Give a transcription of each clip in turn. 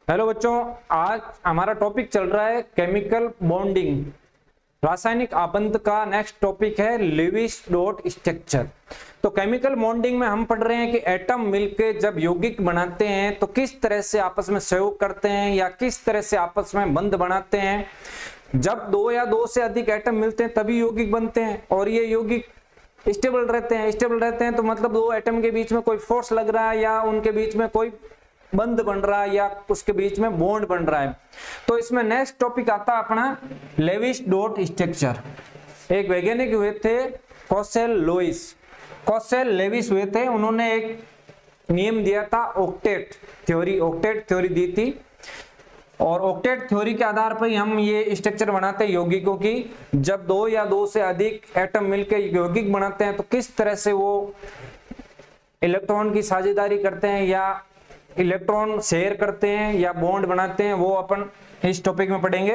Hello बच्चों, आज हमारा टॉपिक चल रहा है केमिकल बॉन्डिंग, रासायनिक आबंध का। नेक्स्ट टॉपिक है लेविस डॉट स्ट्रक्चर। तो केमिकल बॉन्डिंग में हम पढ़ रहे हैं कि एटम मिलके जब यौगिक बनाते हैं तो किस तरह से आपस में सहयोग करते हैं या किस तरह से आपस में बंध बनाते हैं। जब दो या दो से अधिक एटम मिलते हैं तभी यौगिक बनते हैं और ये यौगिक स्टेबल रहते हैं तो मतलब दो एटम के बीच में कोई फोर्स लग रहा है या उनके बीच में कोई बंध बन रहा है या उसके बीच में बॉन्ड बन रहा है। तो इसमें नेक्स्ट टॉपिक आता है अपना लेविस डॉट स्ट्रक्चर। एक वैज्ञानिक हुए थे कॉसेल लेविस हुए थे। उन्होंने एक नियम दिया था ऑक्टेट थ्योरी दी थी और ऑक्टेट थ्योरी के आधार पर ही हम ये स्ट्रक्चर बनाते हैं यौगिकों की। जब दो या दो से अधिक एटम मिलकर यौगिक बनाते हैं तो किस तरह से वो इलेक्ट्रॉन की साझेदारी करते हैं या इलेक्ट्रॉन शेयर करते हैं या बॉन्ड बनाते हैं, वो अपन इस टॉपिक में पढ़ेंगे।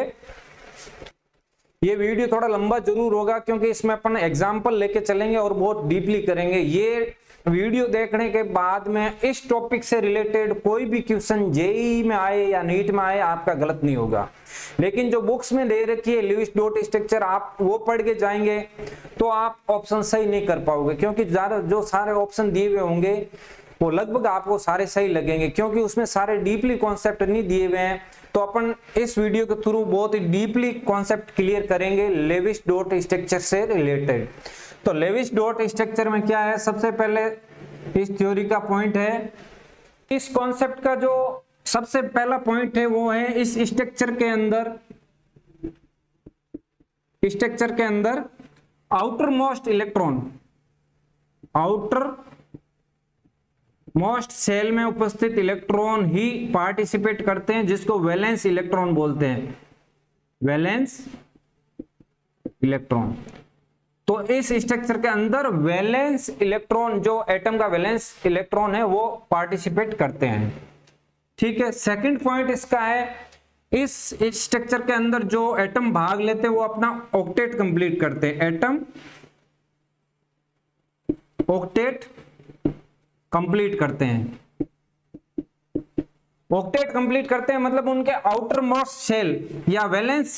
ये वीडियो थोड़ा लंबा जरूर होगा क्योंकि इसमें अपन एग्जांपल लेके चलेंगे और बहुत डीपली करेंगे। ये वीडियो देखने के बाद में इस टॉपिक से रिलेटेड कोई भी क्वेश्चन जेईई में आए या नीट में आए आपका गलत नहीं होगा। लेकिन जो बुक्स में दे रखी है लेविस डॉट स्ट्रक्चर, आप वो पढ़ के जाएंगे तो आप ऑप्शन सही नहीं कर पाओगे, क्योंकि ज्यादा जो सारे ऑप्शन दिए हुए होंगे वो लगभग आपको सारे सही लगेंगे क्योंकि उसमें सारे डीपली कॉन्सेप्ट नहीं दिए हुए हैं। तो अपन इस वीडियो के थ्रू बहुत ही डीपली कॉन्सेप्ट क्लियर करेंगे लेविस डॉट स्ट्रक्चर से रिलेटेड। तो लेविस डॉट स्ट्रक्चर में क्या है, सबसे पहले इस थ्योरी का पॉइंट है, इस कॉन्सेप्ट का जो सबसे पहला पॉइंट है वो है इस स्ट्रक्चर के अंदर आउटर मोस्ट सेल में उपस्थित इलेक्ट्रॉन ही पार्टिसिपेट करते हैं, जिसको वैलेंस इलेक्ट्रॉन बोलते हैं। Valence electron. तो इस स्ट्रक्चर के अंदर वैलेंस इलेक्ट्रॉन, जो एटम का वैलेंस इलेक्ट्रॉन है, वो पार्टिसिपेट करते हैं। ठीक है। सेकंड पॉइंट इसका है, इस स्ट्रक्चर के अंदर जो एटम भाग लेते हैं वो अपना ऑक्टेट कंप्लीट करते हैं। एटम ऑक्टेट कंप्लीट करते हैं। ऑक्टेट कंप्लीट करते हैं मतलब उनके आउटर मोस्ट सेल या वैलेंस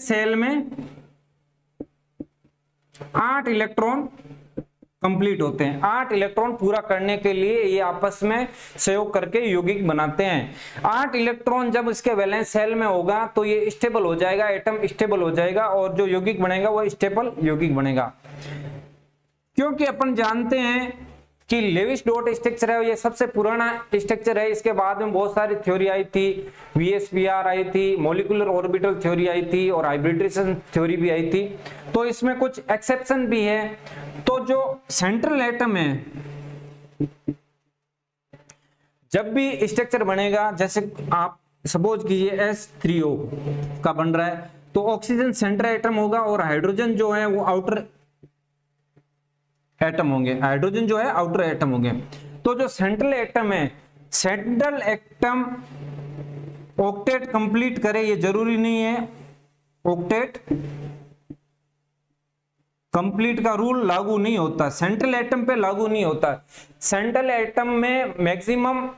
सेल में 8 इलेक्ट्रॉन कंप्लीट होते हैं। 8 इलेक्ट्रॉन पूरा करने के लिए ये आपस में सहयोग करके यौगिक बनाते हैं। 8 इलेक्ट्रॉन जब इसके वैलेंस सेल में होगा तो ये स्टेबल हो जाएगा, एटम स्टेबल हो जाएगा और जो यौगिक बनेगा वो स्टेबल यौगिक बनेगा। क्योंकि अपन जानते हैं कि लेविस डॉट स्ट्रक्चर है ये सबसे पुराना स्ट्रक्चर है। इसके बाद में बहुत सारी थ्योरी आई थी, VSPR आई थी, मॉलिक्यूलर ऑर्बिटल थ्योरी आई थी और हाइब्रिडेशन थ्योरी भी आई थी। तो इसमें कुछ एक्सेप्शन भी है। तो जो सेंट्रल एटम है, जब भी स्ट्रक्चर बनेगा, जैसे आप सपोज कीजिए S3O का बन रहा है, तो ऑक्सीजन सेंट्रल एटम होगा और हाइड्रोजन जो है वो आउटर एटम होंगे। हाइड्रोजन जो है आउटर एटम होंगे। तो जो सेंट्रल एटम है, सेंट्रल एटम ऑक्टेट कंप्लीट करे ये जरूरी नहीं है। ऑक्टेट कंप्लीट का रूल लागू नहीं होता, सेंट्रल एटम पे लागू नहीं होता। सेंट्रल एटम में मैक्सिमम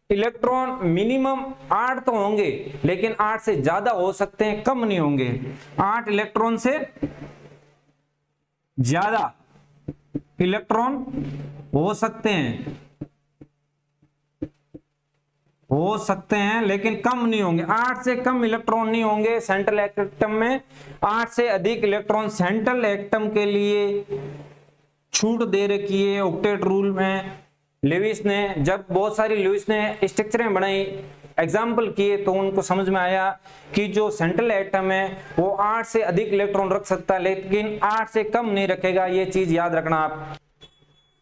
इलेक्ट्रॉन मिनिमम 8 तो होंगे, लेकिन 8 से ज्यादा हो सकते हैं, कम नहीं होंगे। 8 इलेक्ट्रॉन से ज्यादा इलेक्ट्रॉन हो सकते हैं लेकिन कम नहीं होंगे। 8 से कम इलेक्ट्रॉन नहीं होंगे सेंट्रल एटम में। 8 से अधिक इलेक्ट्रॉन सेंट्रल एटम के लिए छूट दे रखी है ऑक्टेट रूल में लेविस ने। जब बहुत सारी लेविस ने स्ट्रक्चरें बनाई, एग्जाम्पल किए, तो उनको समझ में आया कि जो सेंट्रल एटम है वो 8 से अधिक इलेक्ट्रॉन रख सकता है लेकिन 8 से कम नहीं रखेगा। ये चीज याद रखना आप।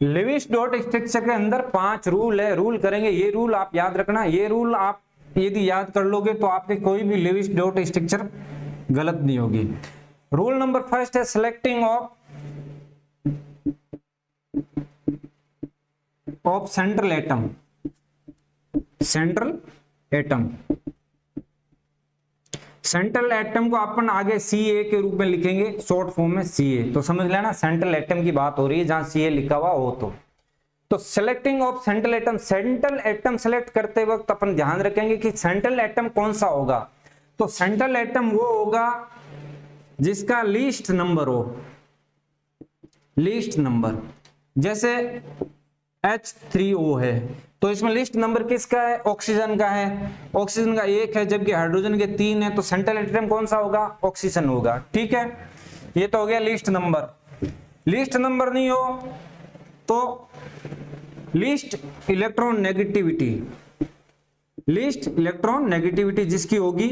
लेविस डॉट स्ट्रक्चर के अंदर 5 रूल है, रूल करेंगे। ये रूल आप याद रखना। ये रूल आप यदि याद कर लोगे तो आपके कोई भी लेविस डॉट स्ट्रक्चर गलत नहीं होगी। रूल नंबर फर्स्ट है selecting of central atom. Central atom को अपन आगे Ca के रूप में लिखेंगे, शॉर्ट फॉर्म में Ca। तो समझ लेना सेंट्रल एटम की बात हो रही है जहां Ca लिखा हुआ हो। तो selecting of central atom, central atom select करते वक्त अपन ध्यान रखेंगे कि सेंट्रल एटम कौन सा होगा। तो सेंट्रल एटम वो होगा जिसका लीस्ट नंबर हो, लीस्ट नंबर। जैसे H3O है तो इसमें लिस्ट नंबर किसका है, ऑक्सीजन का है, ऑक्सीजन का 1 है जबकि हाइड्रोजन के 3 है, तो सेंट्रल एटम कौन सा होगा, ऑक्सीजन होगा। ठीक है, ये तो हो गया लिस्ट नंबर। लिस्ट नंबर नहीं हो तो list electron negativity, list electron negativity जिसकी होगी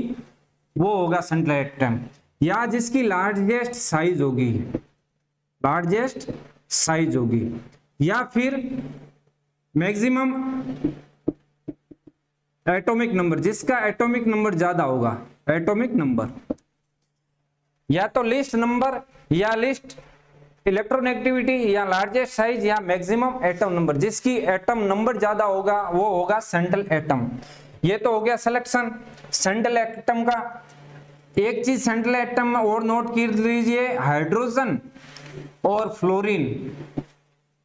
वो होगा सेंट्रल एटम, या जिसकी लार्जेस्ट साइज होगी, लार्जेस्ट साइज होगी, या फिर मैक्सिमम एटॉमिक नंबर, जिसका एटॉमिक नंबर ज्यादा होगा, एटॉमिक नंबर। या तो लिस्ट नंबर या लिस्ट इलेक्ट्रोनेगेटिविटी या लार्जेस्ट साइज या मैक्सिमम एटम नंबर, जिसकी एटम नंबर ज्यादा होगा वो होगा सेंट्रल एटम। ये तो हो गया सिलेक्शन सेंट्रल एटम का। एक चीज सेंट्रल एटम में और नोट कर लीजिए, हाइड्रोजन और फ्लोरीन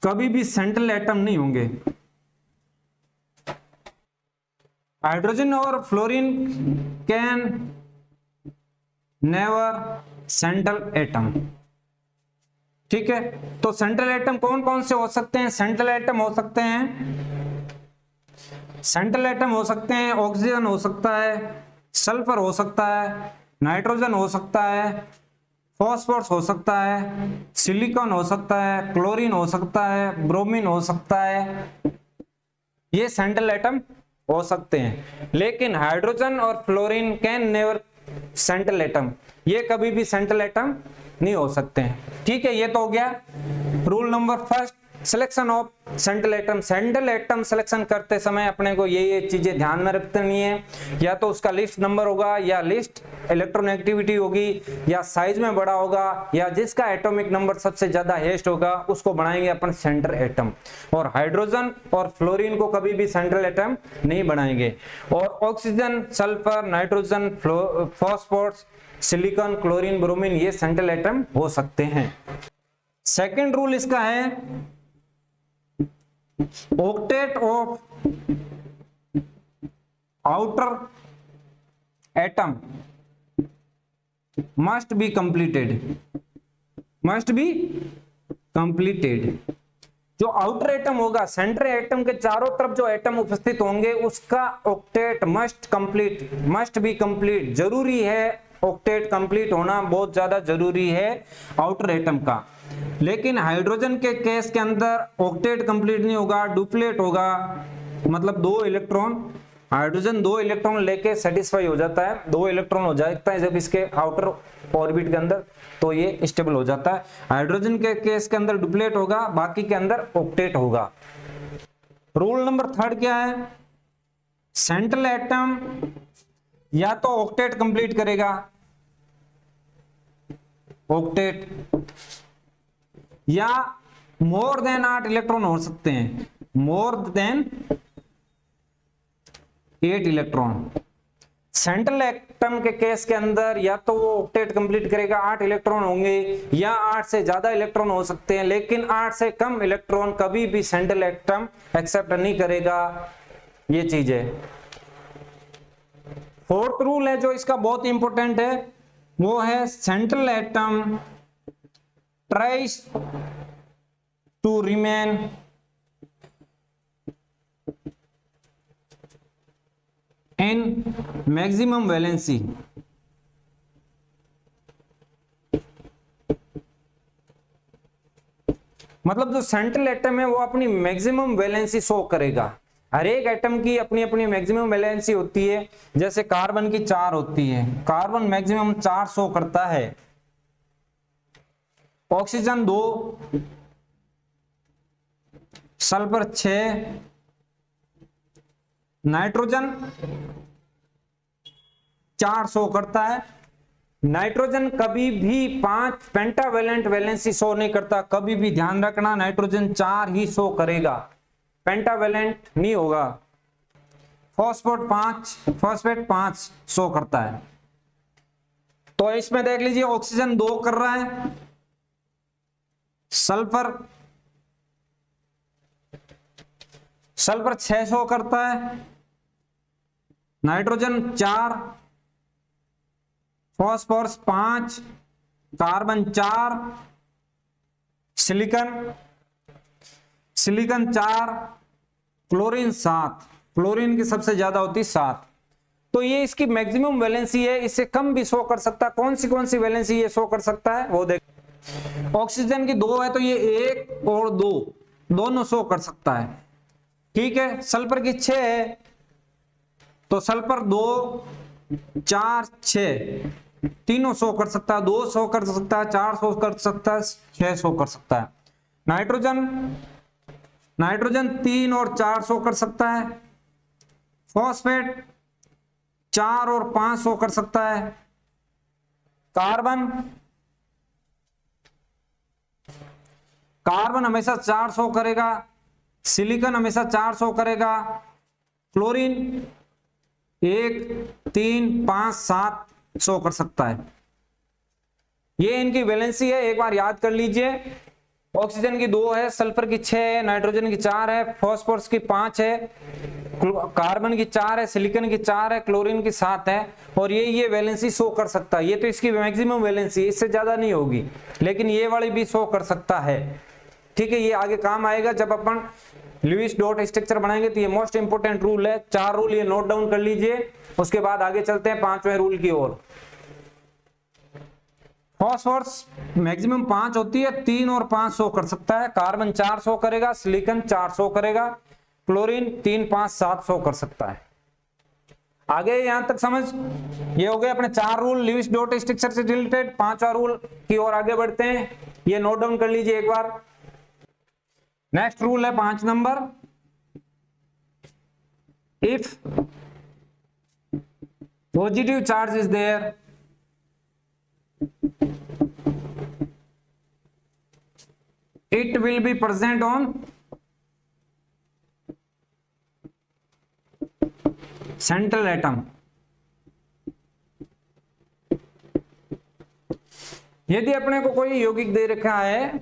कभी भी सेंट्रल एटम नहीं होंगे। हाइड्रोजन और fluorine can never central atom. ठीक है, तो सेंट्रल एटम कौन कौन से हो सकते हैं, सेंट्रल एटम हो सकते हैं, सेंट्रल एटम हो सकते हैं, ऑक्सीजन हो सकता है, सल्फर हो सकता है, नाइट्रोजन हो सकता है, फॉस्फोरस हो सकता है, सिलिकॉन हो सकता है, क्लोरीन हो सकता है, ब्रोमीन हो सकता है, ये सेंट्रल एटम हो सकते हैं। लेकिन हाइड्रोजन और fluorine can never central atom, ये कभी भी सेंट्रल एटम नहीं हो सकते हैं। ठीक है, ये तो हो गया rule number first, selection of central atom. Central atom selection करते समय अपने को ये चीजें ध्यान में रखनी है, या तो उसका लिस्ट नंबर होगा, या लिस्ट इलेक्ट्रोनेगेटिविटी होगी, या साइज में बड़ा होगा, या जिसका एटॉमिक नंबर सबसे ज्यादा हाईएस्ट होगा उसको बनाएंगे अपन सेंट्रल एटम। और हाइड्रोजन और फ्लोरीन को कभी भी सेंट्रल एटम नहीं बनाएंगे। और oxygen, sulphur, nitrogen, phosphorus, silicon, chlorine, bromine ये सेंट्रल एटम हो सकते हैं। सेकेंड रूल इसका है octet of outer atom must be completed, must be completed। जो आउटर एटम होगा, सेंट्रल एटम के चारों तरफ जो एटम उपस्थित होंगे उसका octet must complete, must be complete, जरूरी है, ऑक्टेट कंप्लीट होना बहुत ज्यादा जरूरी है आउटर एटम का। लेकिन हाइड्रोजन के केस के अंदर ऑक्टेट कंप्लीट नहीं होगा, डुप्लेट होगा, मतलब 2 इलेक्ट्रॉन, हाइड्रोजन 2 इलेक्ट्रॉन लेके सेटिस्फाई हो जाता है, 2 इलेक्ट्रॉन हो जाता है जब इसके आउटर ऑर्बिट के अंदर, तो ये स्टेबल हो जाता है। हाइड्रोजन के केस के अंदर डुप्लेट होगा, बाकी के अंदर ऑक्टेट होगा। रूल नंबर थर्ड क्या है, सेंट्रल एटम या तो ऑक्टेट कंप्लीट करेगा, ऑक्टेट, या मोर देन 8 इलेक्ट्रॉन हो सकते हैं, more than 8 electron. Central atom के केस के अंदर या तो वो ऑक्टेट कंप्लीट करेगा, 8 इलेक्ट्रॉन होंगे, या 8 से ज्यादा इलेक्ट्रॉन हो सकते हैं, लेकिन 8 से कम इलेक्ट्रॉन कभी भी सेंट्रल एटम एक्सेप्ट नहीं करेगा। ये चीज है। फोर्थ रूल है जो इसका बहुत इंपॉर्टेंट है, वो है central atom tries to remain in maximum valency, मतलब जो सेंट्रल एटम है वो अपनी मैक्सिमम वैलेंसी शो करेगा। हर एक एटम की अपनी अपनी मैक्सिमम वैलेंसी होती है, जैसे कार्बन की 4 होती है, कार्बन मैक्सिमम 4 शो करता है, ऑक्सीजन 2, सल्फर 6, नाइट्रोजन 4 शो करता है। नाइट्रोजन कभी भी 5 पेंटावेलेंट वैलेंसी शो नहीं करता, कभी भी ध्यान रखना, नाइट्रोजन 4 ही शो करेगा, पेंटावेलेंट नहीं होगा। फॉस्फेट 5 शो करता है। तो इसमें देख लीजिए ऑक्सीजन 2 कर रहा है, सल्फर सल्फर 6 शो करता है, nitrogen 4, phosphorus 5, carbon 4, silicon 4, chlorine 7, chlorine की सबसे ज्यादा होती है 7। तो ये इसकी मैक्सिमम वैलेंसी है, इससे कम भी शो कर सकता है। कौन सी वैलेंसी ये शो कर सकता है वो देख। ऑक्सीजन की 2 है तो ये 1 और 2 दोनों शो कर सकता है, ठीक है। सल्फर की 6 है तो सल्फर 2, 4, 6 तीनों शो कर सकता है, 2 शो कर सकता है, 4 शो कर सकता है, 6 शो कर सकता है। नाइट्रोजन 3 और 4 शो कर सकता है, फॉस्फेट 4 और 5 शो कर सकता है, कार्बन हमेशा 4 शो करेगा, सिलिकॉन हमेशा 4 शो करेगा, क्लोरीन 1, 3, 5, 7 शो कर सकता है। ये इनकी वैलेंसी है, एक बार याद कर लीजिए। ऑक्सीजन की 2 है, सल्फर की 6 है, नाइट्रोजन की 4 है, फॉस्फोरस की 5 है, कार्बन की 4 है, सिलिकॉन की 4 है, क्लोरीन की 7 है। और ये वैलेंसी शो कर सकता है। ये तो इसकी मैक्सिमम वैलेंसी, इससे ज्यादा नहीं होगी, लेकिन ये वाली भी शो कर सकता है, ठीक है। ये आगे काम आएगा जब अपन लुईस डॉट स्ट्रक्चर बनाएंगे, तो ये मोस्ट इंपोर्टेंट रूल है। 4 रूल ये नोट डाउन कर लीजिए, उसके बाद आगे चलते हैं 5वें रूल की ओर। फॉस्फोरस मैक्सिमम 5 होती है, 3 और 5 शो कर सकता है, कार्बन 4 शो करेगा, सिलिकॉन 4 शो करेगा, क्लोरीन 3, 5, 7 शो कर सकता है। आगे यहां तक समझ, ये हो गए अपने 4 रूल लुईस डॉट स्ट्रक्चर से रिलेटेड। 5वां रूल की ओर आगे बढ़ते हैं, ये नोट डाउन कर लीजिए एक बार। नेक्स्ट रूल है 5 number, if positive charge is there it will be present on central atom। यदि अपने को कोई यौगिक दे रखा है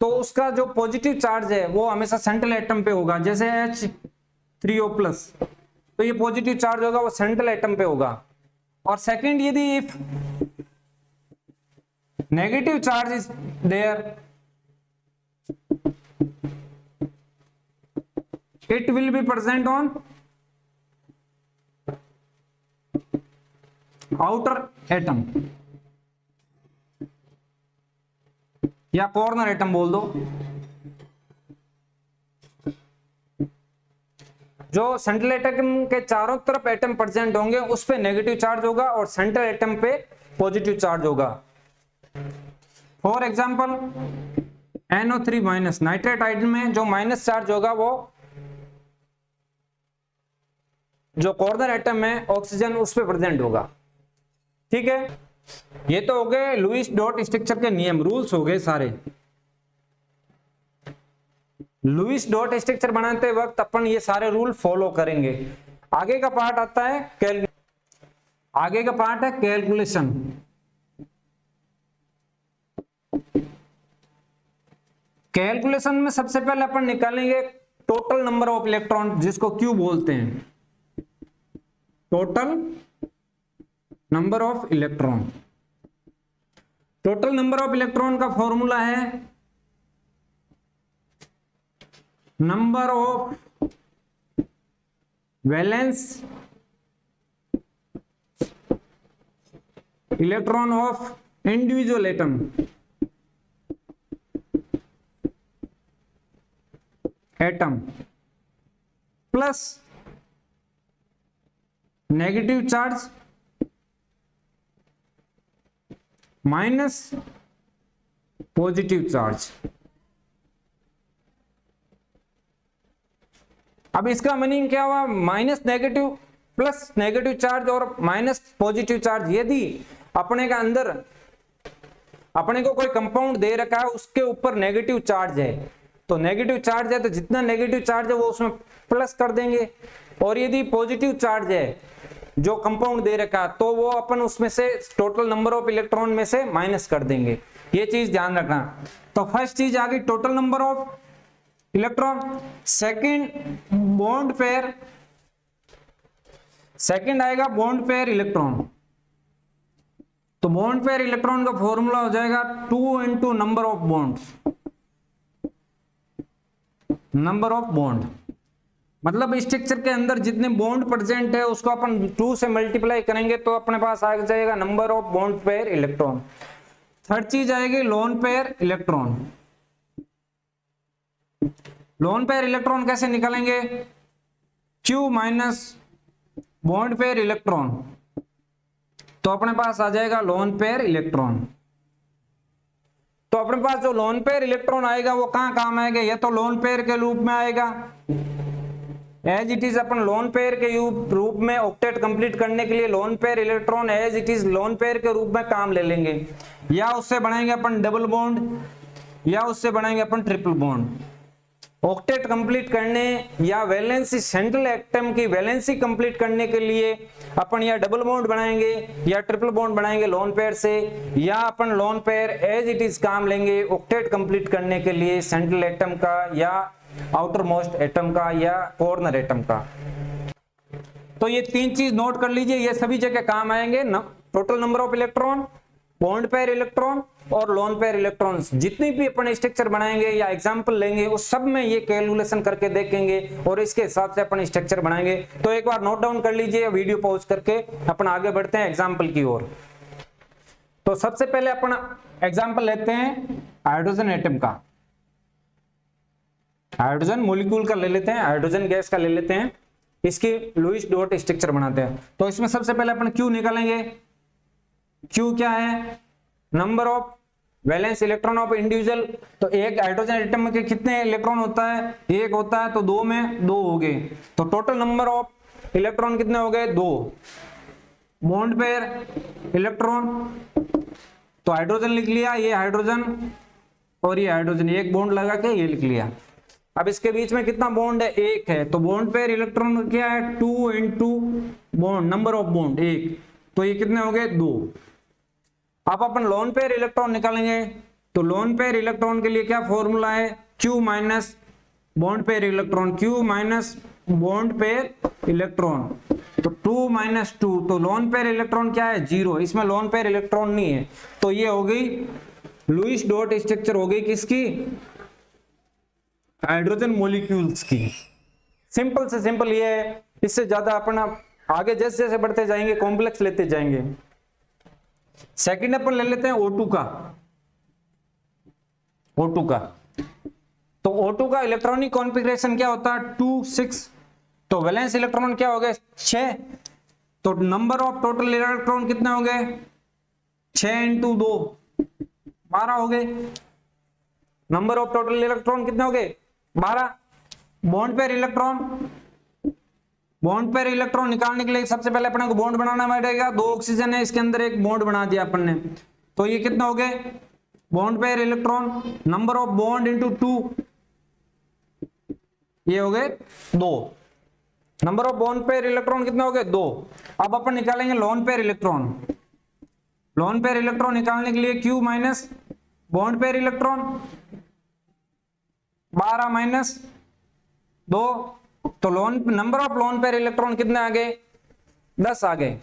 तो उसका जो पॉजिटिव चार्ज है वो हमेशा सेंट्रल एटम पे होगा, जैसे H3O+, तो ये पॉजिटिव चार्ज होगा वो सेंट्रल एटम पे होगा। और सेकंड, यदि if negative charge is there it will be present on outer atom या कॉर्नर एटम बोल दो। जो सेंट्रल एटम के चारों तरफ एटम प्रेजेंट होंगे उस पे नेगेटिव चार्ज होगा और सेंट्रल एटम पे पॉजिटिव चार्ज होगा। For example NO3- nitrate ion में जो माइनस चार्ज होगा वो जो कॉर्नर एटम है ऑक्सीजन उस पे प्रेजेंट होगा, ठीक है। ये तो हो गए लुईस डॉट स्ट्रक्चर के नियम, रूल्स हो गए सारे। लुईस डॉट स्ट्रक्चर बनाते वक्त अपन ये सारे रूल फॉलो करेंगे। आगे का पार्ट आता है आगे का पार्ट है कैलकुलेशन। कैलकुलेशन में सबसे पहले अपन निकालेंगे टोटल नंबर ऑफ इलेक्ट्रॉन, जिसको क्यू बोलते हैं, total number of electron. Total number of electron का फॉर्मूला है number of valence electron of individual atom plus negative charge minus positive charge. अब इसका मीनिंग क्या हुआ, minus negative plus negative charge और माइनस पॉजिटिव चार्ज। यदि अपने के अंदर अपने को कोई कंपाउंड दे रखा है उसके ऊपर नेगेटिव चार्ज है, तो नेगेटिव चार्ज है तो जितना नेगेटिव चार्ज है वो उसमें प्लस कर देंगे, और यदि पॉजिटिव चार्ज है जो कंपाउंड दे रखा तो वो अपन उसमें से टोटल नंबर ऑफ इलेक्ट्रॉन में से माइनस कर देंगे। ये चीज ध्यान रखना। तो फर्स्ट चीज आ गई total number of electron. Second bond pair, second आएगा बॉन्ड पेयर इलेक्ट्रॉन। तो बॉन्ड पेयर इलेक्ट्रॉन का फॉर्मूला हो जाएगा 2 into number of bonds, number of bond, मतलब स्ट्रक्चर के अंदर जितने बॉन्ड प्रेजेंट है उसको अपन 2 से मल्टीप्लाई करेंगे तो अपने पास आ जाएगा number of bond pair electron. Third चीज आएगी loan pair electron. Loan pair electron कैसे निकालेंगे? Q minus bond pair electron, तो अपने पास आ जाएगा लोन पेयर इलेक्ट्रॉन। तो अपने पास जो लोन पेयर इलेक्ट्रॉन आएगा वो कहां काम आएगा? या तो लोन पेयर के रूप में आएगा, एज इट इज अपन लोन पेयर के रूप में ऑक्टेट कंप्लीट करने के लिए lone pair electron as it is lone pair के रूप में काम ले लेंगे, या उससे बनाएंगे अपन डबल बॉन्ड, या उससे बनाएंगे अपन ट्रिपल बॉन्ड। ऑक्टेट कंप्लीट करने या वैलेंसी सेंट्रल एटम की वैलेंसी कंप्लीट करने के लिए अपन या डबल बॉन्ड बनाएंगे या ट्रिपल बॉन्ड बनाएंगे लोन पेयर से, या अपन lone pair as it is काम लेंगे ऑक्टेट कंप्लीट करने के लिए सेंट्रल एटम का या आउटर मोस्ट एटम का या कॉर्नर एटम का। तो ये 3 चीज नोट कर लीजिए, ये सभी जगह काम आएंगे ना। Total number of electron, bond pair electron और लोन पेयर इलेक्ट्रॉन्स, जितनी भी अपन स्ट्रक्चर बनाएंगे या एग्जांपल लेंगे उस सब में ये कैलकुलेशन करके देखेंगे और इसके हिसाब से अपन स्ट्रक्चर बनाएंगे। तो एक बार नोट डाउन कर लीजिए, वीडियो पॉज करके अपन आगे बढ़ते हैं एग्जांपल की ओर। तो सबसे पहले अपन एग्जांपल लेते हैं हाइड्रोजन एटम का, हाइड्रोजन मॉलिक्यूल का ले लेते हैं, हाइड्रोजन गैस का ले लेते हैं, इसकी लुईस डॉट स्ट्रक्चर बनाते हैं। तो इसमें सबसे पहले अपन Q निकालेंगे। Q क्या है? Number of valence electron of individual. तो एक हाइड्रोजन एटम में कितने इलेक्ट्रॉन होता है? 1 होता है, तो 2 में 2 हो गए, तो टोटल नंबर ऑफ इलेक्ट्रॉन कितने हो गए? 2। बॉन्ड पेयर इलेक्ट्रॉन, तो हाइड्रोजन लिख लिया, ये हाइड्रोजन और ये हाइड्रोजन, एक बॉन्ड लगा के ये लिख लिया। अब इसके बीच में कितना बॉन्ड है? 1 है, तो बॉन्ड पेयर इलेक्ट्रॉन क्या है? 2 into bond, number of bond 1, तो ये कितने हो गए? 2। अब अपन लोन पेयर इलेक्ट्रॉन निकालेंगे। तो लोन पेयर इलेक्ट्रॉन के लिए क्या फॉर्मूला है? Q minus bond pair electron, Q minus bond pair electron, तो 2 माइनस 2, तो लोन पेयर इलेक्ट्रॉन क्या है? 0, इसमें लोन पेयर इलेक्ट्रॉन नहीं है। तो ये हो गई लुईस डॉट स्ट्रक्चर, हो गई किसकी? हाइड्रोजन मॉलिक्यूल्स की। सिंपल से सिंपल ये है, इससे ज्यादा अपन आगे जैसे जैसे बढ़ते जाएंगे कॉम्प्लेक्स लेते जाएंगे। सेकंड अपन ले लेते हैं O2 का। O2 का, तो O2 का इलेक्ट्रॉनिक कॉन्फ़िगरेशन क्या होता है? 2 6, तो वैलेंस इलेक्ट्रॉन क्या हो गए? 6, तो नंबर ऑफ टोटल इलेक्ट्रॉन कितने हो गए? 6 इंटू 2 12 हो गए। नंबर ऑफ टोटल इलेक्ट्रॉन कितने हो गए? 12। Bond pair electron, bond pair electron निकालने के लिए सबसे पहले अपने को बॉन्ड बनाना पड़ेगा। 2 ऑक्सीजन है, इसके अंदर एक बॉन्ड बना दिया अपन ने, तो ये कितना हो गए? Bond pair electron, number of bond into 2, ये हो गए 2। Number of bond pair electron कितने हो गए? 2। अब अपन निकालेंगे loan pair electron. Loan pair electron निकालने के लिए Q minus bond pair electron, 12 minus 2, तो number of loan pair electron कितने आ गए? 10 आ गए।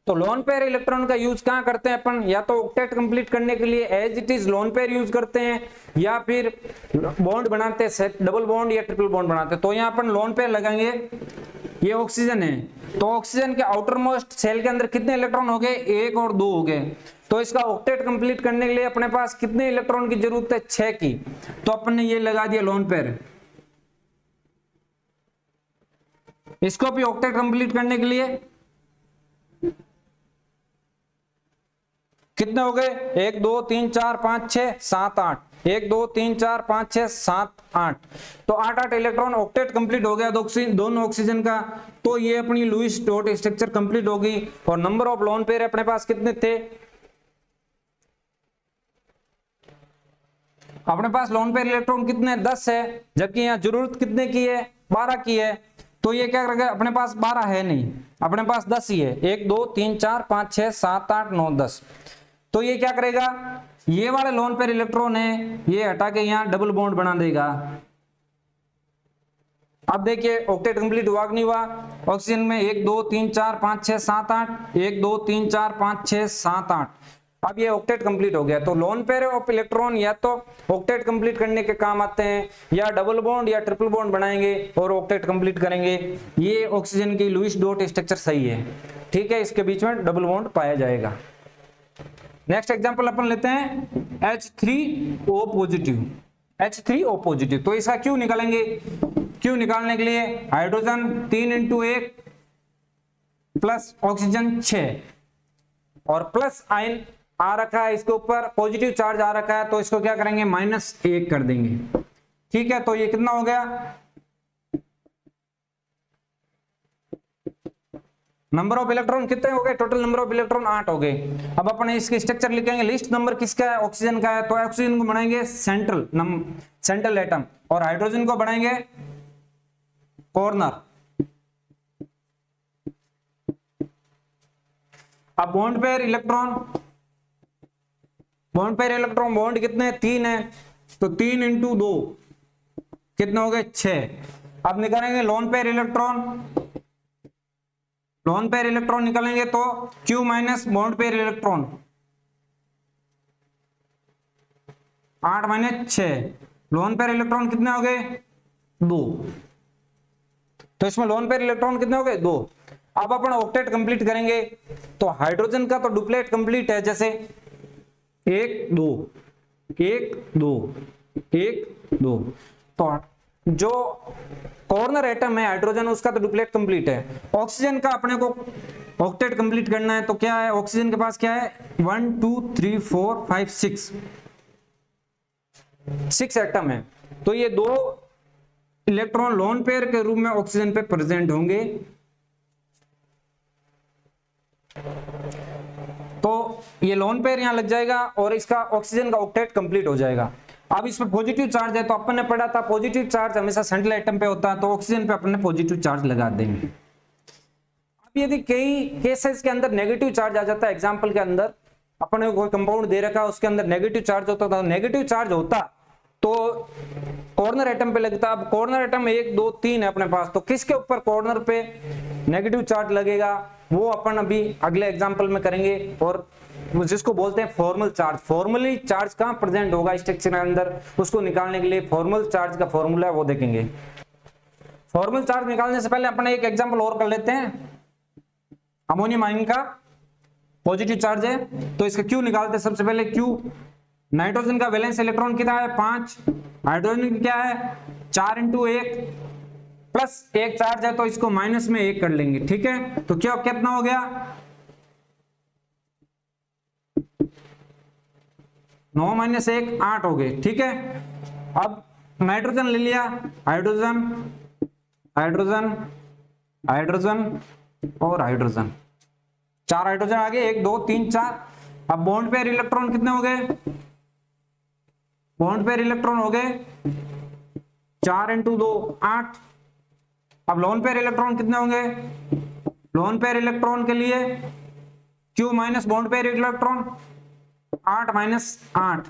तो लोन पेयर इलेक्ट्रॉन का यूज कहां करते हैं अपन? या तो ऑक्टेट कंप्लीट करने के लिए as it is lone pair use करते हैं, या फिर बॉन्ड बनाते हैं, डबल बॉन्ड या ट्रिपल बॉन्ड बनाते हैं। तो यहाँ अपन लोन पेयर लगाएंगे। ये ऑक्सीजन है, तो ऑक्सीजन के आउटर मोस्ट सेल के अंदर कितने इलेक्ट्रॉन हो गए? 1 और 2 हो गए। तो इसका ऑक्टेट कंप्लीट करने के लिए अपने पास कितने इलेक्ट्रॉन की जरूरत है? 6 की। तो अपन ने ये लगा दिया लोन पेयर। इसको भी ऑक्टेट कंप्लीट करने के लिए कितने हो गए? 1 2 3 4 5 6 7 8, 1 2 3 4 5 6 7 8, तो 8 इलेक्ट्रॉन ऑक्टेट कंप्लीट हो गया दोनों ऑक्सीजन का। तो ये अपनी लुईस डॉट स्ट्रक्चर कंप्लीट हो गई। और नंबर ऑफ लोन पेयर अपने पास कितने थे? अपने पास लोन पेयर इलेक्ट्रॉन कितने? 10 है, जबकि यहाँ जरूरत कितने की है? 12 की है। तो ये क्या करेगा? अपने पास 12 है नहीं, अपने पास 10 ही है। 1 2 3 4 5 6 7 8 9 10। तो ये क्या करेगा? ये वाले लोन पेयर इलेक्ट्रॉन है, ये हटा के यहाँ डबल बॉन्ड बना देगा। अब देखिए ऑक्टेट कंप्लीट हुआ कि नहीं हुआ। ऑक्सीजन में 1 2 3 4 5 6 7 8, 1 2 3 4 5 6 7 8। अब ये ऑक्टेट कंप्लीट हो गया। तो लोन पेयर ऑफ इलेक्ट्रॉन या तो ऑक्टेट कंप्लीट करने के काम आते हैं, या डबल बॉन्ड या ट्रिपल बॉन्ड बनाएंगे और ऑक्टेट कंप्लीट करेंगे। ये ऑक्सीजन की लुईस डॉट स्ट्रक्चर सही है, ठीक है, इसके बीच में डबल बॉन्ड पाया जाएगा। नेक्स्ट एग्जांपल अपन लेते हैं H3O पॉजिटिव। H3O पॉजिटिव, तो इसका क्यू निकालेंगे। क्यू निकालने के लिए हाइड्रोजन 3 × 1 प्लस ऑक्सीजन 6 और प्लस आयन आ रखा है, इसके ऊपर पॉजिटिव चार्ज आ रखा है, तो इसको क्या करेंगे -1 कर देंगे। ठीक है, तो ये कितना हो गया, नंबर ऑफ इलेक्ट्रॉन कितने हो गए, टोटल नंबर ऑफ इलेक्ट्रॉन 8 हो गए। अब अपन इसके स्ट्रक्चर लिखेंगे, लिस्ट नंबर किसका है, ऑक्सीजन का है, तो ऑक्सीजन को बनाएंगे सेंट्रल एटम और हाइड्रोजन को बनाएंगे कॉर्नर। अब बॉन्ड पेयर इलेक्ट्रॉन बॉन्ड कितने 3 है, तो 3 × 2 कितने हो गए 6। अब निकालेंगे लोन पेयर इलेक्ट्रॉन निकालेंगे तो Q minus bond pair electron 8 - 6, loan pair electron कितने हो गए 2। तो इसमें लोन पेयर इलेक्ट्रॉन कितने हो गए 2। अब अपन ऑक्टेट कंप्लीट करेंगे, तो हाइड्रोजन का तो डुप्लेट कंप्लीट है, जैसे 1 2 1 2 1 2। तो जो कॉर्नर एटम है हाइड्रोजन, उसका तो डुप्लेट कंप्लीट है। ऑक्सीजन का अपने को ऑक्टेट कंप्लीट करना है, तो क्या है, ऑक्सीजन के पास क्या है 1 2 3 4 5 6 एटम है। तो ये 2 इलेक्ट्रॉन लोन पेयर के रूप में ऑक्सीजन पे प्रेजेंट होंगे। तो ये लोन पेयर यहां लग जाएगा और इसका ऑक्सीजन का ऑक्टेट कंप्लीट हो जाएगा। अब इसमें पॉजिटिव चार्ज है, तो अपन ने पढ़ा था पॉजिटिव चार्ज हमेशा सेंट्रल एटम पे होता है, तो ऑक्सीजन पे अपन ने पॉजिटिव चार्ज लगा देंगे। अब यदि कई केसेस के अंदर नेगेटिव चार्ज आ जाता है, एग्जांपल के अंदर अपन ने कोई कंपाउंड दे रखा है, उसके अंदर नेगेटिव चार्ज होता था, नेगेटिव चार्ज होता तो कॉर्नर एटम पे लगता। अब कॉर्नर एटम 1 2 3 है अपने पास, तो किसके ऊपर कॉर्नर पे नेगेटिव चार्ज लगेगा वो अपन अभी अगले एग्जांपल में करेंगे, और जिसको बोलते हैं फॉर्मल चार्ज। फॉर्मली चार्ज कहां प्रेजेंट होगा स्ट्रक्चर के अंदर, उसको निकालने के लिए फॉर्मल चार्ज का फॉर्मूला वो देखेंगे। फॉर्मल चार्ज निकालने से पहले अपन एक एग्जांपल और कर लेते हैं। अमोनियम आयन का पॉजिटिव चार्ज है, तो इसका क्यू निकालते हैं। सबसे पहले क्यू, नाइट्रोजन का वैलेंस इलेक्ट्रॉन कितना है 5, हाइड्रोजन की क्या है 4 × 1 प्लस 1 चार्ज है, तो इसको माइनस में 1 कर लेंगे। ठीक है, तो क्या कितना हो गया 9 - 1 8 हो गए। ठीक है, अब नाइट्रोजन ले लिया, हाइड्रोजन हाइड्रोजन हाइड्रोजन और हाइड्रोजन, 4 हाइड्रोजन आ गए 1 2 3 4। अब बॉन्ड पेयर इलेक्ट्रॉन कितने हो गए, बॉन्ड पेयर इलेक्ट्रॉन हो गए 4 × 2 8। अब लोन पेयर इलेक्ट्रॉन कितने होंगे, लोन पेयर इलेक्ट्रॉन के लिए Q minus bond pair electron 8 - 8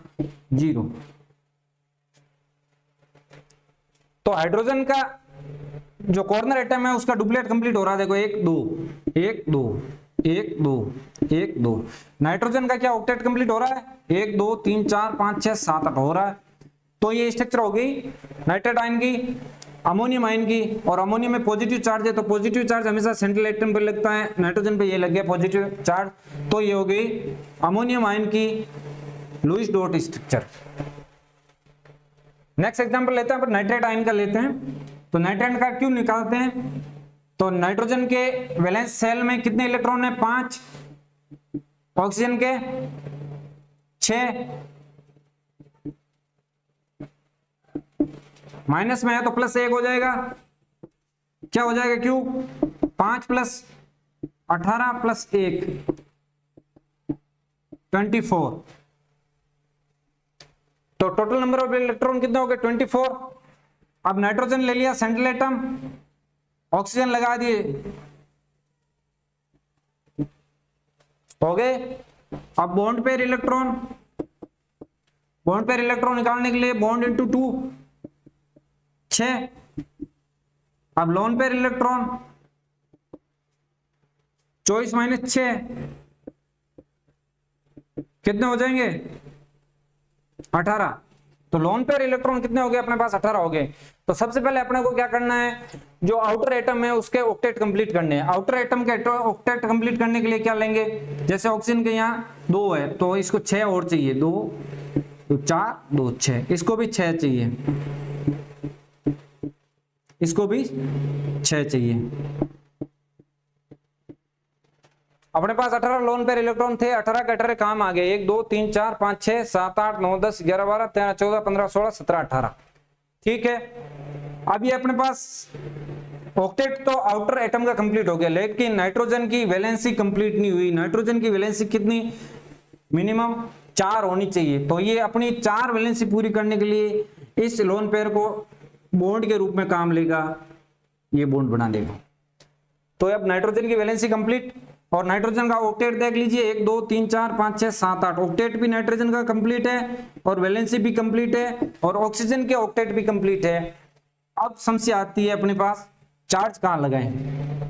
0। तो हाइड्रोजन का जो कॉर्नर एटम है उसका डुप्लेट कंप्लीट हो रहा है, देखो 1 2 1 2 1 2 1 2। नाइट्रोजन का क्या ऑक्टेट कंप्लीट हो रहा है 1 2 3 4 5 6 7 8 हो रहा है। तो ये स्ट्रक्चर हो गई नाइट्रेट आयन की, अमोनियम आयन की, और अमोनियम में पॉजिटिव चार्ज है, तो पॉजिटिव चार्ज हमेशा सेंट्रल एटम पे लगता है, नाइट्रोजन पे ये लग गया पॉजिटिव चार्ज, तो ये हो गई अमोनियम आयन की Lewis dot structure. Next example लेते हैं, पर नाइट्रेट आयन का लेते हैं। तो नाइट्रेट का क्यों निकालते हैं, तो नाइट्रोजन के वैलेंस शेल में कितने इलेक्ट्रॉन है 5, ऑक्सीजन के 6, माइनस में है तो प्लस 1 हो जाएगा, क्या हो जाएगा क्यू 5 + 18 + 1 24। तो टोटल नंबर ऑफ इलेक्ट्रॉन कितने हो गए 24। अब नाइट्रोजन ले लिया सेंट्रल एटम, ऑक्सीजन लगा दिए, हो गए। अब बॉन्ड पेयर इलेक्ट्रॉन निकालने के लिए बॉन्ड × 2 6, अब लोन पेयर इलेक्ट्रॉन 24 माइनस 6 कितने हो जाएंगे 18। तो लोन पेयर इलेक्ट्रॉन कितने हो गए अपने पास 18 हो गए। तो सबसे पहले अपने को क्या करना है, जो आउटर एटम है उसके ऑक्टेट कंप्लीट करने हैं। आउटर एटम के ऑक्टेट कंप्लीट करने के लिए क्या लेंगे, जैसे ऑक्सीजन के यहाँ 2 है तो इसको 6 और चाहिए, 2 तो 4 2 6, इसको भी 6 चाहिए, इसको भी 6 चाहिए। अपने पास 18 लोन पेयर इलेक्ट्रॉन थे, 18 के 18 काम आ गए, 1 2 3 4 5 6 7 8 9 10 11 12 13 14 15 16 17 18। ठीक है, अब ये अपने पास ऑक्टेट तो आउटर एटम का कंप्लीट हो गया, लेकिन नाइट्रोजन की वैलेंसी कंप्लीट नहीं हुई। नाइट्रोजन की वैलेंसी कितनी, मिनिमम 4 होनी चाहिए। तो ये अपनी 4 वैलेंसी पूरी करने के लिए इस लोन पेयर को बॉन्ड के रूप में काम लेगा, ये बॉन्ड बना देगा। तो अब नाइट्रोजन की वैलेंसी कंप्लीट, और नाइट्रोजन का ऑक्टेट देख लीजिए 1 2 3 4 5 6 7 8। ऑक्टेट भी नाइट्रोजन का कंप्लीट है और वैलेंसी भी कंप्लीट है और ऑक्सीजन के ऑक्टेट भी कंप्लीट है। अब समस्या आती है अपने पास, चार्ज कहां लगाएं,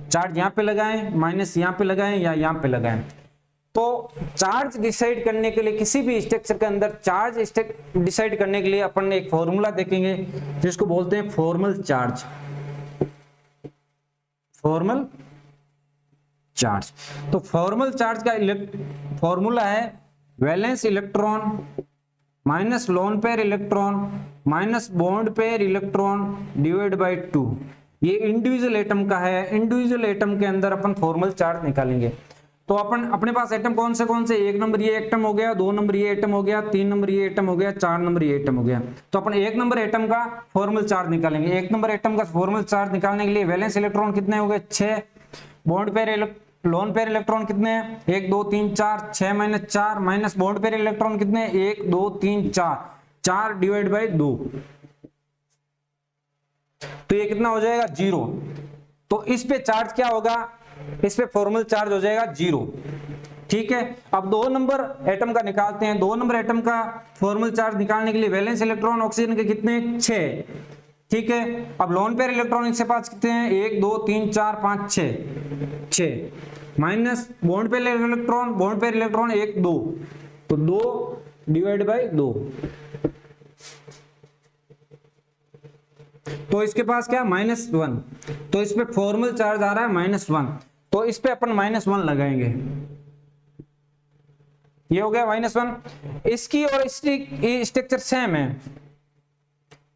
चार्ज यहां पे लगाएं, माइनस यहां पे लगाएं या यहां पे लगाएं। तो चार्ज डिसाइड करने के लिए किसी भी स्ट्रक्चर के अंदर चार्ज डिसाइड करने के लिए अपन एक फॉर्मूला देखेंगे जिसको बोलते हैं फॉर्मल चार्ज। फॉर्मल चार्ज, तो फॉर्मल चार्ज का फॉर्मूला है valence electron minus loan pair electron minus bond pair electron divide by 2। ये इंडिविजुअल एटम का है, इंडिविजुअल एटम के अंदर अपन फॉर्मल चार्ज निकालेंगे। तो अपन अपने पास एटम कौन से 1 नंबर ये एटम हो गया, 2 नंबर ये एटम हो गया, 3 नंबर ये एटम हो गया, 4 नंबर ये एटम हो गया। तो अपन 1 नंबर एटम का फॉर्मल चार्ज निकालेंगे। 1 नंबर एटम का फॉर्मल चार्ज निकालने के लिए वैलेंस इलेक्ट्रॉन कितने हो गए 6, bond pair lone pair electron कितने हैं 1 2 3 4 6 minus 4 minus bond pair electron कितने 1 2 3 4 4 डिवाइड बाय 2, तो ये कितना हो जाएगा 0। तो इस पे चार्ज क्या होगा, इस पे फॉर्मल चार्ज हो जाएगा 0। ठीक है, अब 2 नंबर एटम का निकालते हैं। 2 नंबर एटम का फॉर्मल चार्ज निकालने के लिए वैलेंस इलेक्ट्रॉन ऑक्सीजन के कितने 6। ठीक है, अब लोन पेयर इलेक्ट्रॉन के पास कितने हैं 1 2 3 4 5 6 माइनस बॉन्ड पेयर इलेक्ट्रॉन 1 2, तो 2 डिवाइड बाय 2, तो इसके पास क्या -1, तो इस पे फॉर्मल चार्ज आ रहा है -1, तो इस पे अपन -1 लगाएंगे। ये हो गया -1। इसकी और इसकी स्ट्रक्चर सेम है,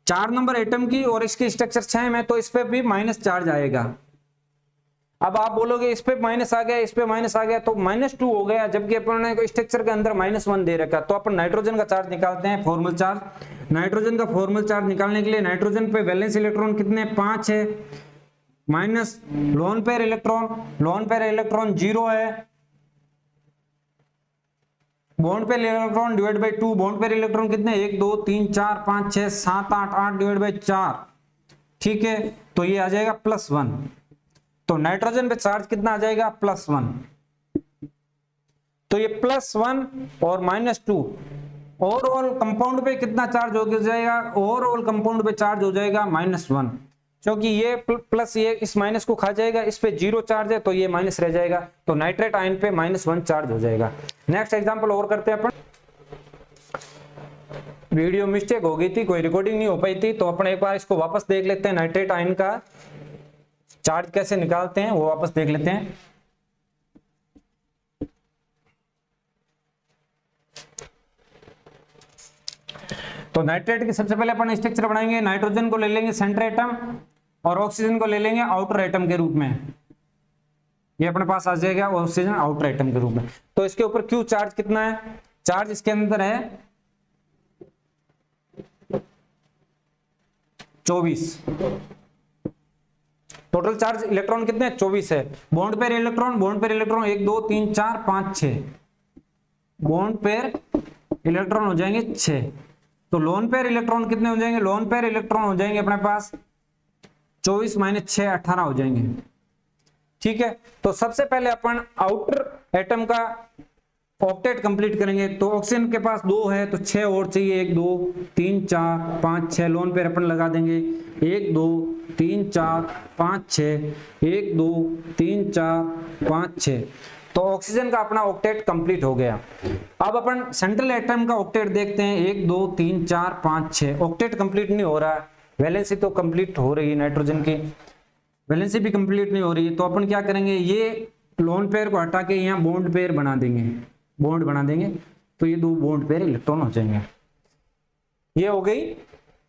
4 नंबर एटम की और इसकी स्ट्रक्चर सेम है, तो इस पे भी माइनस चार्ज आएगा। अब आप बोलोगे इस पे माइनस आ गया, इस पे माइनस आ गया, तो -2 हो गया, जबकि अपन ने स्ट्रक्चर के अंदर -1 दे रखा। तो अपन नाइट्रोजन का चार्ज निकालते हैं, फॉर्मल चार्ज। नाइट्रोजन का फॉर्मल चार्ज निकालने के लिए नाइट्रोजन पे वैलेंस इलेक्ट्रॉन कितने 5 है, माइनस लोन पेयर इलेक्ट्रॉन 0 है, bond pair electron divide by 2, bond pair electron कितने 1 2 3 4 5 6 7 8 8 डिवाइड बाय 4। ठीक है, तो ये आ जाएगा +1। तो नाइट्रोजन पे चार्ज कितना आ जाएगा +1। तो ये +1 और -2 ओवरऑल कंपाउंड पे कितना चार्ज हो जाएगा, ओवरऑल कंपाउंड पे चार्ज हो जाएगा -1, क्योंकि ये प्लस ये इस माइनस को खा जाएगा, इस पे 0 चार्ज है तो ये माइनस रह जाएगा, तो नाइट्रेट आयन पे -1 चार्ज हो जाएगा। नेक्स्ट एग्जांपल और करते हैं अपन। वीडियो मिस्टेक हो गई थी, कोई रिकॉर्डिंग नहीं हो पाई थी, तो अपन एक बार इसको वापस देख लेते हैं, नाइट्रेट आयन का चार्ज कैसे निकालते हैं वो वापस देख लेते हैं। तो नाइट्रेट की सबसे पहले अपन स्ट्रक्चर बनाएंगे। नाइट्रोजन को ले लेंगे सेंटर एटम और ऑक्सीजन को ले लेंगे आउटर एटम के रूप में। ये अपने पास आ जाएगा ऑक्सीजन आउटर एटम के रूप में। तो इसके ऊपर क्यू चार्ज कितना है, चार्ज इसके अंदर है 24। टोटल चार्ज इलेक्ट्रॉन कितने 24 है। Bond pair electron 1 2 3 4 5 6, bond pair electron हो जाएंगे 6। तो लोन पेयर इलेक्ट्रॉन कितने हो जाएंगे, लोन पेयर इलेक्ट्रॉन हो जाएंगे अपने पास 24 - 6 18 हो जाएंगे। ठीक है, तो सबसे पहले अपन आउटर एटम का ऑक्टेट कंप्लीट करेंगे। तो ऑक्सीजन के पास 2 है तो 6 और चाहिए, 1 2 3 4 5 6 लोन पेयर अपन लगा देंगे 1 2 3 4 5 6, 1 2 3 4 5 6। तो ऑक्सीजन का अपना ऑक्टेट कंप्लीट हो गया। अब अपन सेंट्रल एटम का ऑक्टेट देखते हैं, 1 2 3 4 5 6। ऑक्टेट कंप्लीट नहीं हो रहा है, वैलेंसी तो कंप्लीट हो रही है, नाइट्रोजन की वैलेंसी भी कंप्लीट नहीं हो रही है। तो अपन क्या करेंगे, ये लोन पेयर को हटा के यहाँ बॉन्ड पेयर बना देंगे, बॉन्ड बना देंगे, तो ये 2 बॉन्ड पेयर इलेक्ट्रॉन हो जाएंगे। ये हो गई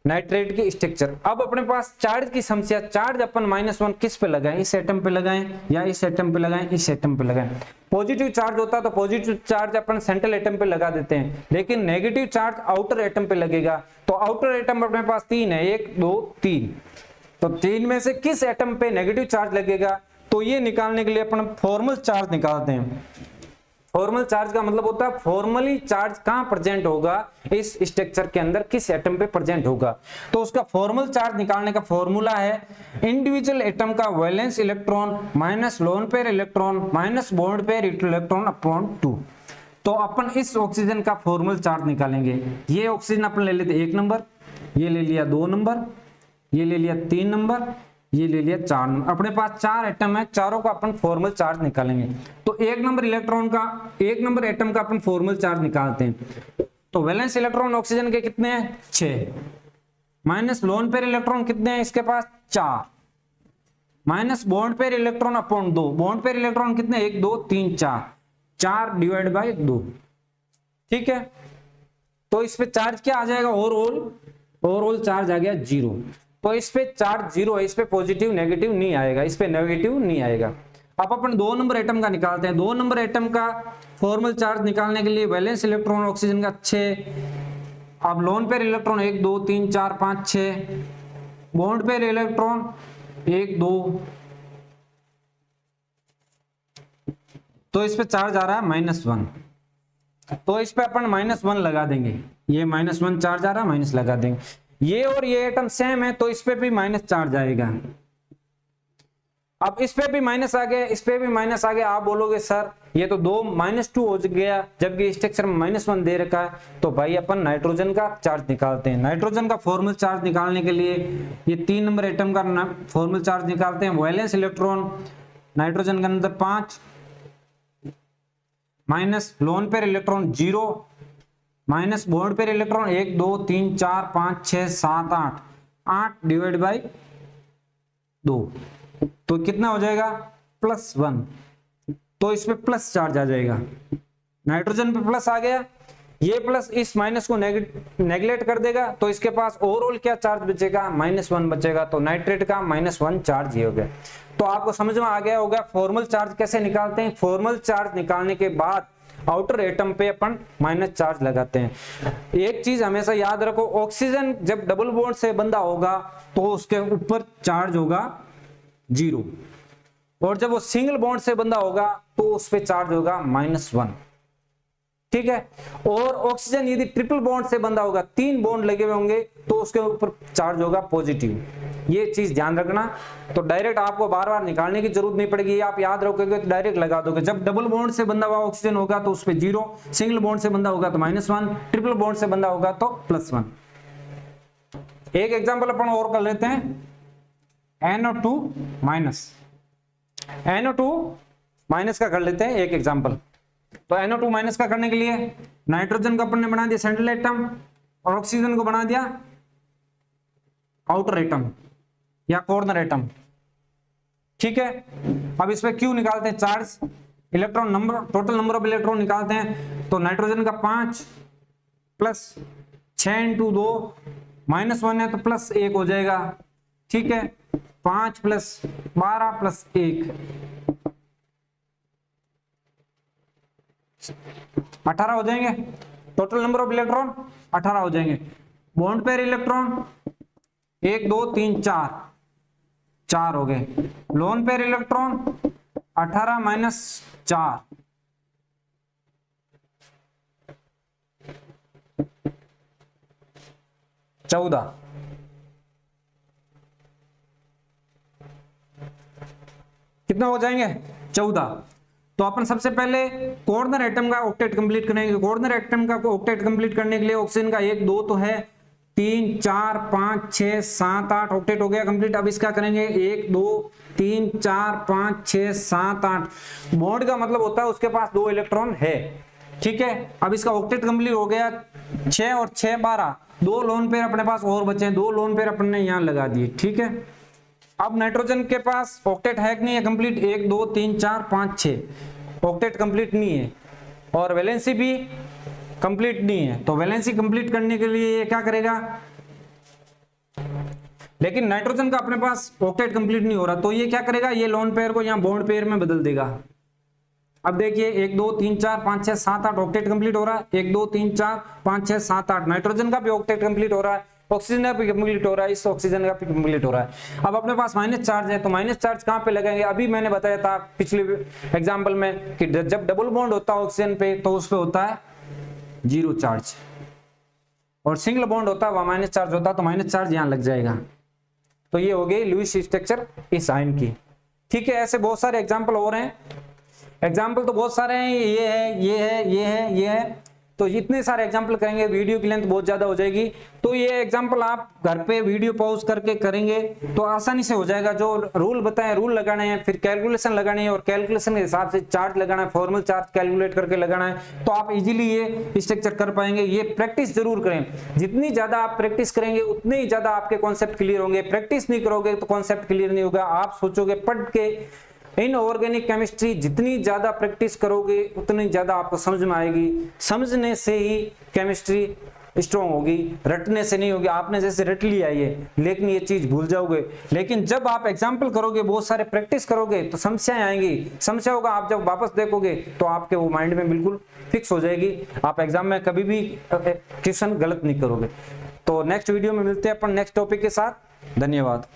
नाइट्रेट की स्ट्रक्चर। अब अपने पास चार्ज की समस्या, चार्ज अपन -1 किस पे लगाएं, इस एटम पे लगाएं या इस एटम पे लगाएं, इस एटम पे लगाएं। पॉजिटिव चार्ज होता तो पॉजिटिव चार्ज अपन सेंट्रल एटम पे लगा देते हैं, लेकिन नेगेटिव चार्ज आउटर एटम पे लगेगा। तो आउटर एटम अपने पास 3 है, 1 2 3। तो 3 में से किस एटम पे नेगेटिव चार्ज लगेगा, तो ये निकालने के लिए अपन फॉर्मल चार्ज निकालते हैं। फॉर्मल चार्ज का मतलब होता है फॉर्मली चार्ज कहां प्रेजेंट होगा, इस स्ट्रक्चर के अंदर किस एटम पे प्रेजेंट होगा। तो उसका फॉर्मल चार्ज निकालने का फॉर्मूला है इंडिविजुअल एटम का valence electron minus loan pair electron minus bond pair electron upon 2। तो अपन इस ऑक्सीजन का फॉर्मल चार्ज निकालेंगे। ये ऑक्सीजन अपन ले लेते 1 नंबर, ये ले लिया 2 नंबर, ये ले लिया 3 नंबर, ये ले लिया 4 नंबर। अपने पास 4 एटम है, चारों का अपन फॉर्मल चार्ज निकालेंगे। तो 1 नंबर इलेक्ट्रॉन का, 1 नंबर एटम का अपन फॉर्मल चार्ज निकालते हैं। तो वैलेंस इलेक्ट्रॉन ऑक्सीजन के कितने हैं, 6, माइनस लोन पेयर इलेक्ट्रॉन कितने हैं इसके पास, 4, minus bond pair electron upon 2। Bond pair electron कितने, 1 2 3 4, 4 डिवाइड बाय 2। ठीक है, तो इस पे चार्ज क्या आ जाएगा, ओवरऑल चार्ज आ गया 0। तो इस पे चार्ज 0 है, इस पे पॉजिटिव नेगेटिव नहीं आएगा, इस पे नेगेटिव नहीं आएगा। अब अपन 2 नंबर एटम का निकालते हैं। 2 नंबर एटम का फॉर्मल चार्ज निकालने के लिए वैलेंस इलेक्ट्रॉन ऑक्सीजन का 6, अब loan pair electron 1 2 3 4 5 6, bond pair electron 1 2, तो इस पे चार्ज आ रहा है -1। तो इस पे अपन -1 लगा देंगे, ये -1 चार्ज आ रहा है, माइनस लगा देंगे। ये और ये एटम सेम है, तो इस पे भी माइनस चार्ज आएगा। अब इस पे भी माइनस आ गया, इस पे भी माइनस आ गया। आप बोलोगे सर ये तो 2 -2 हो गया, जबकि स्ट्रक्चर में -1 दे रखा है। तो भाई अपन नाइट्रोजन का चार्ज निकालते हैं। नाइट्रोजन का फॉर्मल चार्ज निकालने के लिए ये 3 नंबर एटम का फॉर्मल चार्ज निकालते हैं। वैलेंस इलेक्ट्रॉन नाइट्रोजन के अंदर 5, minus loan pair electron 0, minus bond pair electron 1 2 3 4 5 6 7 8, 8 divide by 2। तो कितना हो जाएगा, +1। तो इसमें प्लस चार्ज आ जाएगा, नाइट्रोजन पे प्लस आ गया। ये प्लस इस माइनस को नेगलेक्ट कर देगा, तो इसके पास ओवरऑल क्या चार्ज बचेगा, -1 बचेगा। तो नाइट्रेट का -1 चार्ज ये हो गया। तो आपको समझ में आ गया होगा फॉर्मल चार्ज कैसे निकालते हैं। फॉर्मल चार्ज निकालने के बाद आउटर एटम पे अपन माइनस चार्ज लगाते हैं। एक चीज हमेशा याद रखो, ऑक्सीजन जब डबल बॉन्ड से बंधा होगा तो उसके ऊपर चार्ज होगा 0, और जब वो सिंगल बॉन्ड से बंधा होगा तो उस पे चार्ज होगा -1। ठीक है, और ऑक्सीजन यदि ट्रिपल बॉन्ड से बंधा होगा, 3 बॉन्ड लगे हुए होंगे, तो उसके ऊपर चार्ज होगा पॉजिटिव। ये चीज ध्यान रखना। तो डायरेक्ट आपको बार बार निकालने की जरूरत नहीं पड़ेगी, आप याद रखोगे तो डायरेक्ट लगा दोगे। जब डबल बॉन्ड से बंधा हुआ ऑक्सीजन होगा तो उस पे 0, सिंगल बॉन्ड से बंधा होगा तो -1, ट्रिपल बॉन्ड से बंधा होगा तो +1। एक एग्जाम्पल अपन और कर लेते हैं, NO2 माइनस का कर लेते हैं एक एग्जाम्पल। तो NO2 माइनस का करने के लिए नाइट्रोजन का अपन ने बना दिया सेंट्रल एटम, और ऑक्सीजन को बना दिया आउटर एटम या कॉर्नर एटम। ठीक है, अब इस पे Q निकालते हैं, charge electron number, total number of electron निकालते हैं। तो नाइट्रोजन का 5 + 6 × 2 -1 है तो +1 हो जाएगा। ठीक है, 5 + 12 + 1 18 हो जाएंगे। टोटल नंबर ऑफ इलेक्ट्रॉन 18 हो जाएंगे। बॉन्ड पेयर इलेक्ट्रॉन 1 2 3 4 हो गए। Loan pair electron 18 - 4 14। कितना हो जाएंगे, 14। तो अपन सबसे पहले कॉर्नर एटम का ऑक्टेट कंप्लीट करेंगे। कॉर्नर एटम का ऑक्टेट कंप्लीट करने के लिए ऑक्सीजन का 1 2 तो है, 3 4 5 6 7 8 ऑक्टेट हो गया कंप्लीट। अब इसका करेंगे 1 2 3 4 5 6 7 8। बॉन्ड का मतलब होता है उसके पास 2 इलेक्ट्रॉन है, ठीक है। अब इसका ऑक्टेट कंप्लीट हो गया, 6 और 6 12, 2 लोन पेयर अपने पास और बचे हैं, 2 लोन पेयर अपने यहां लगा दिए, ठीक है। अब नाइट्रोजन के पास ऑक्टेट है कि नहीं है कंप्लीट, 1 2 3 4 5 6 ऑक्टेट कंप्लीट नहीं है, और वैलेंसी भी कंप्लीट नहीं है। तो वैलेंसी कंप्लीट करने के लिए ये क्या करेगा, लेकिन नाइट्रोजन का अपने पास ऑक्टेट कंप्लीट नहीं हो रहा, तो ये क्या करेगा, ये लोन पेयर को यहां बॉन्ड पेयर में बदल देगा। अब देखिए 1 2 3 4 5 6 7 8 ऑक्टेट कंप्लीट हो रहा है, 1 2 3 4 5 6 7 8 नाइट्रोजन का भी ऑक्टेट कंप्लीट हो रहा है, ऑक्सीजन का भी कंप्लीट हो रहा है, इस ऑक्सीजन का भी कंप्लीट हो रहा है। अब अपने पास माइनस चार्ज है, तो माइनस चार्ज कहां पे लगाएंगे, अभी मैंने बताया था पिछले एग्जांपल में कि जब डबल बॉन्ड होता है ऑक्सीजन पे तो उस पे होता है 0 चार्ज, और सिंगल बॉन्ड होता है वहां माइनस चार्ज होता है, तो माइनस चार्ज यहां लग जाएगा। तो ये हो गई लुईस स्ट्रक्चर इस आयन की, ठीक है। ऐसे बहुत सारे एग्जाम्पल और हैं, एग्जाम्पल तो बहुत सारे हैं, ये है ये है ये है ये है, तो इतने सारे एग्जाम्पल करेंगे वीडियो की लेंथ बहुत ज्यादा हो जाएगी। तो ये एग्जाम्पल आप घर पे वीडियो पॉज करके करेंगे तो आसानी से हो जाएगा। जो रूल बताएं रूल लगाने हैं, फिर कैलकुलेशन लगानी है, और कैलकुलेशन के हिसाब से चार्ज लगाना है, फॉर्मल चार्ज कैलकुलेट करके लगाना है, तो आप इजीली ये स्ट्रक्चर कर पाएंगे। ये प्रैक्टिस जरूर करें, जितनी ज्यादा आप प्रैक्टिस करेंगे उतने ही ज्यादा आपके कॉन्सेप्ट क्लियर होंगे। प्रैक्टिस नहीं करोगे तो कॉन्सेप्ट क्लियर नहीं होगा। आप सोचोगे पढ़ के इनऑर्गेनिक केमिस्ट्री जितनी ज्यादा प्रैक्टिस करोगे उतनी ज्यादा आपको समझ में आएगी। समझने से ही केमिस्ट्री स्ट्रॉन्ग होगी, रटने से नहीं होगी। आपने जैसे रट लिया ये, लेकिन ये चीज भूल जाओगे। लेकिन जब आप एग्जाम्पल करोगे, बहुत सारे प्रैक्टिस करोगे, तो समस्याएं आएंगी। समस्या होगा, आप जब वापस देखोगे तो आपके वो माइंड में बिल्कुल फिक्स हो जाएगी। आप एग्जाम में कभी भी क्वेश्चन गलत नहीं करोगे। तो नेक्स्ट वीडियो में मिलते हैं अपन नेक्स्ट टॉपिक के साथ। धन्यवाद।